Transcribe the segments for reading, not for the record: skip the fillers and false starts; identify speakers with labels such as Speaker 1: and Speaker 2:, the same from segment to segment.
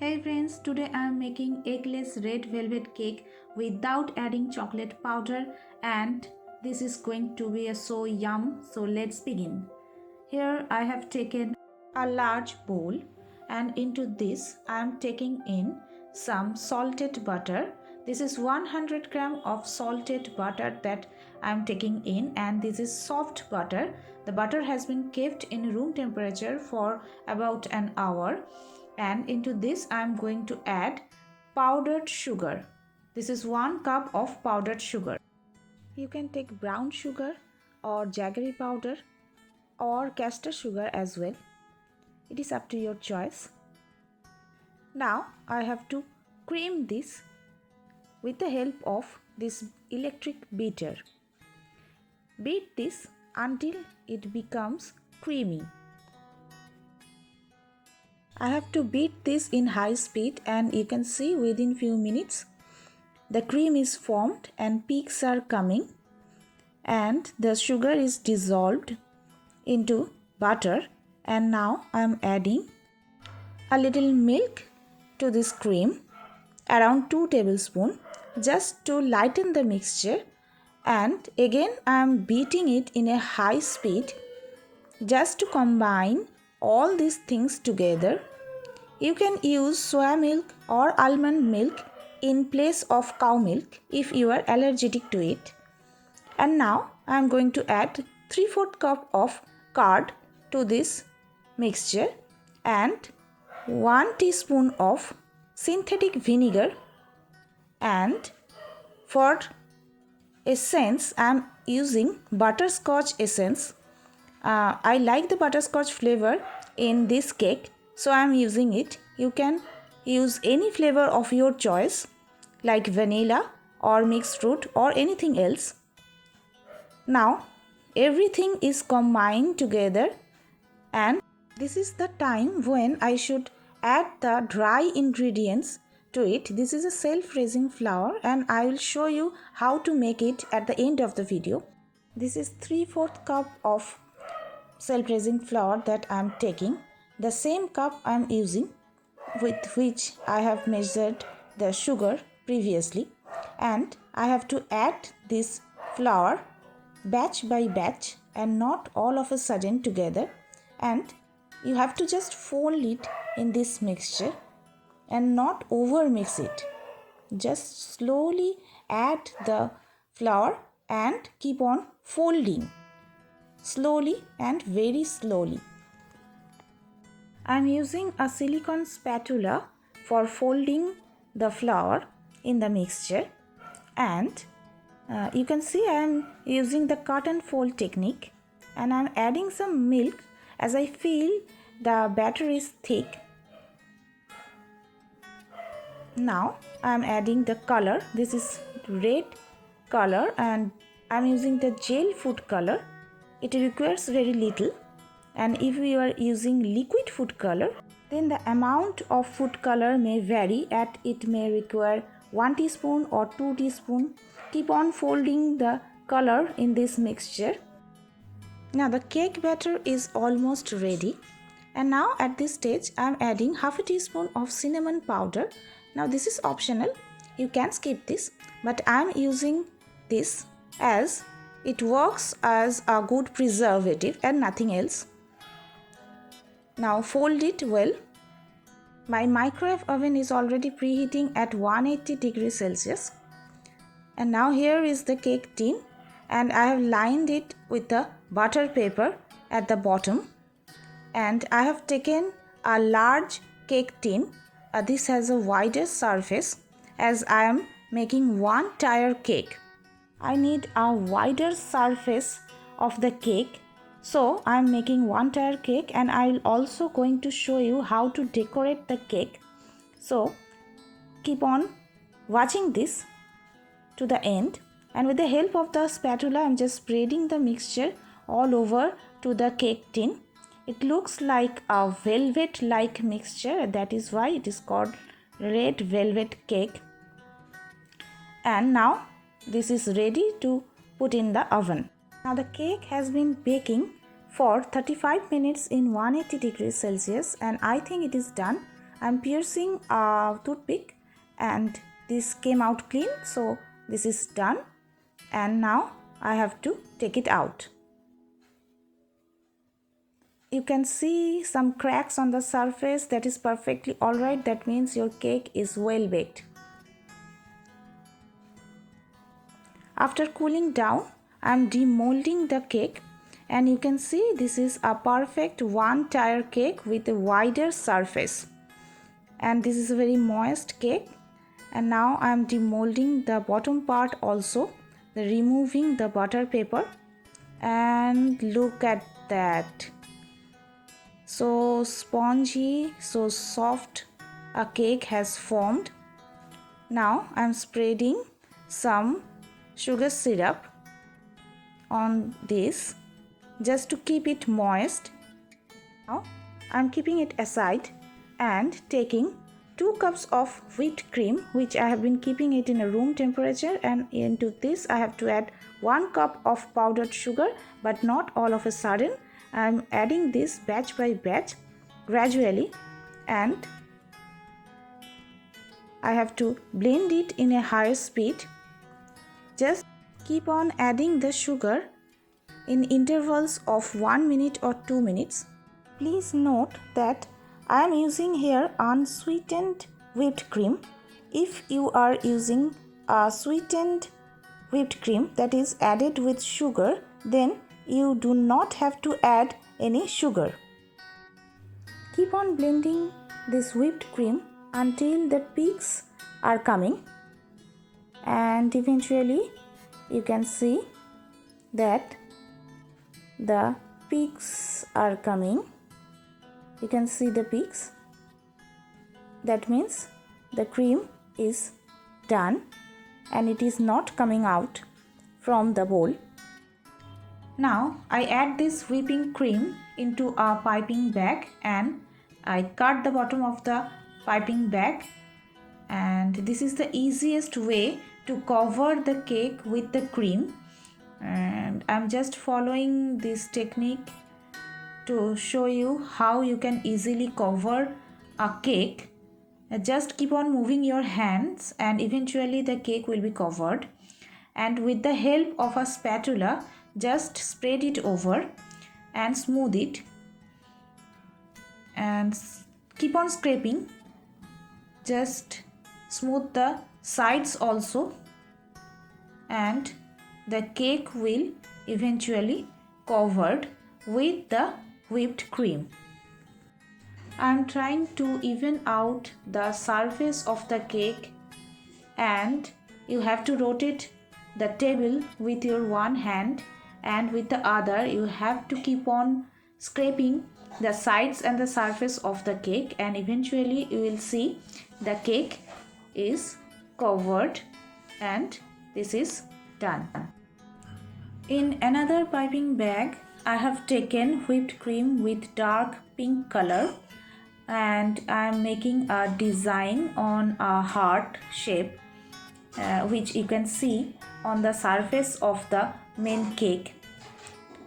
Speaker 1: Hey friends, today I am making eggless red velvet cake without adding chocolate powder, and this is going to be so yum. So let's begin. Here I have taken a large bowl, and into this I am taking in some salted butter. This is 100 gram of salted butter that I am taking in, and this is soft butter. The butter has been kept in room temperature for about an hour, and into this I am going to add powdered sugar. This is 1 cup of powdered sugar. You can take brown sugar or jaggery powder or caster sugar as well. It is up to your choice. Now I have to cream this with the help of this electric beater. Beat this until it becomes creamy. I have to beat this in high speed, and you can see within few minutes the cream is formed and peaks are coming and the sugar is dissolved into butter. And now I am adding a little milk to this cream, around 2 tablespoons, just to lighten the mixture. And again I am beating it in a high speed just to combine all these things together. You can use soya milk or almond milk in place of cow milk if you are allergic to it. And now I am going to add 3/4 cup of curd to this mixture and 1 teaspoon of synthetic vinegar, and for essence I am using butterscotch essence. I like the butterscotch flavor in this cake, so I am using it. You can use any flavor of your choice like vanilla or mixed fruit or anything else. Now everything is combined together, and this is the time when I should add the dry ingredients to it. This is a self-raising flour, and I will show you how to make it at the end of the video. This is 3/4 cup of self-raising flour that I am taking. The same cup I am using with which I have measured the sugar previously, and I have to add this flour batch by batch and not all of a sudden together. And you have to just fold it in this mixture and not over mix it. Just slowly add the flour and keep on folding slowly and very slowly. I am using a silicone spatula for folding the flour in the mixture, and you can see I am using the cut and fold technique, and I am adding some milk as I feel the batter is thick. Now I am adding the color. This is red color, and I am using the gel food color. It requires very little, and if you are using liquid food color, then the amount of food color may vary, and it may require 1 teaspoon or 2 teaspoon. Keep on folding the color in this mixture. Now the cake batter is almost ready, and now at this stage I am adding half a teaspoon of cinnamon powder. Now this is optional, you can skip this, but I am using this as it works as a good preservative and nothing else. Now fold it well. My microwave oven is already preheating at 180 degrees Celsius. And now here is the cake tin, and I have lined it with the butter paper at the bottom. And I have taken a large cake tin. This has a wider surface as I am making 1 tier cake. I need a wider surface of the cake, so I am making 1 tier cake, and I will also going to show you how to decorate the cake. So keep on watching this to the end, and with the help of the spatula I am just spreading the mixture all over to the cake tin. It looks like a velvet like mixture, that is why it is called red velvet cake. And now this is ready to put in the oven. Now the cake has been baking for 35 minutes in 180 degrees Celsius, and I think it is done. I'm piercing a toothpick and this came out clean, so this is done, and now I have to take it out. You can see some cracks on the surface. That is perfectly alright. That means your cake is well baked. After cooling down, I am demolding the cake, and you can see this is a perfect one-tier cake with a wider surface. And this is a very moist cake. And now I am demolding the bottom part also, removing the butter paper, and look at that. So spongy, so soft a cake has formed. Now I am spreading some sugar syrup on this just to keep it moist. Now I am keeping it aside and taking 2 cups of whipped cream, which I have been keeping it in a room temperature, and into this I have to add 1 cup of powdered sugar, but not all of a sudden. I am adding this batch by batch gradually, and I have to blend it in a higher speed. Just keep on adding the sugar in intervals of 1 minute or 2 minutes. Please note that I am using here unsweetened whipped cream. If you are using a sweetened whipped cream that is added with sugar, then you do not have to add any sugar. Keep on blending this whipped cream until the peaks are coming, and eventually you can see that the peaks are coming. You can see the peaks. That means the cream is done and it is not coming out from the bowl. Now I add this whipping cream into a piping bag, and I cut the bottom of the piping bag, and this is the easiest way to cover the cake with the cream, and I'm just following this technique to show you how you can easily cover a cake. Just keep on moving your hands and eventually the cake will be covered, and with the help of a spatula just spread it over and smooth it, and keep on scraping. Just smooth the sides also, and the cake will eventually covered with the whipped cream. I am trying to even out the surface of the cake, and you have to rotate the table with your one hand, and with the other you have to keep on scraping the sides and the surface of the cake, and eventually you will see the cake is covered and this is done. In another piping bag I have taken whipped cream with dark pink color, and I am making a design on a heart shape, which you can see on the surface of the main cake,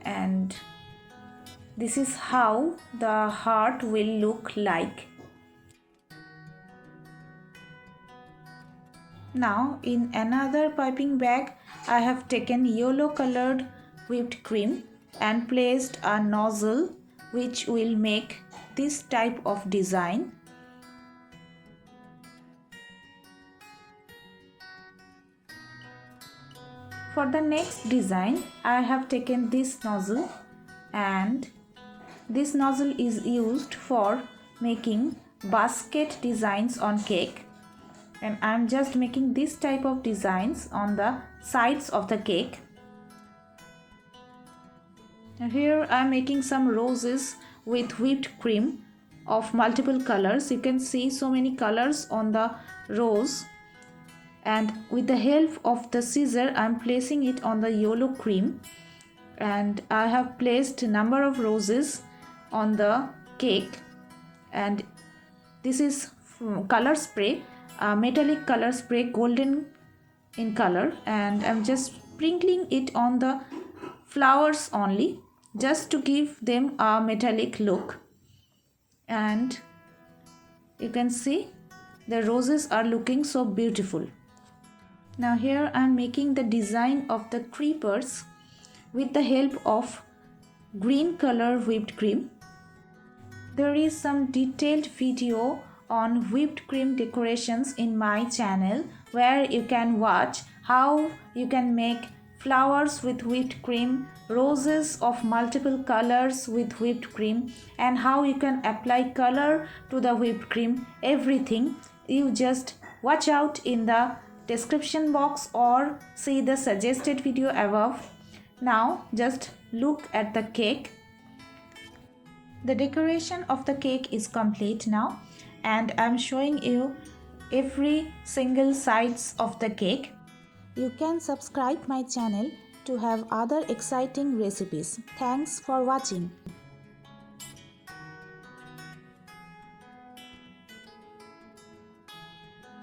Speaker 1: and this is how the heart will look like. Now in another piping bag I have taken yellow colored whipped cream and placed a nozzle which will make this type of design. For the next design I have taken this nozzle, and this nozzle is used for making basket designs on cake, and I am just making this type of designs on the sides of the cake. And here I am making some roses with whipped cream of multiple colors. You can see so many colors on the rose, and with the help of the scissor I am placing it on the yellow cream, and I have placed a number of roses on the cake, and this is color spray, metallic color spray, golden in color, and I'm just sprinkling it on the flowers only just to give them a metallic look. And You can see the roses are looking so beautiful. Now here I am making the design of the creepers with the help of green color whipped cream. There is some detailed video on whipped cream decorations in my channel where you can watch how you can make flowers with whipped cream, roses of multiple colors with whipped cream, and how you can apply color to the whipped cream. Everything you just watch out in the description box or see the suggested video above. Now just look at the cake. The decoration of the cake is complete now, and I'm showing you every single sides of the cake. You can subscribe my channel to have other exciting recipes. Thanks for watching.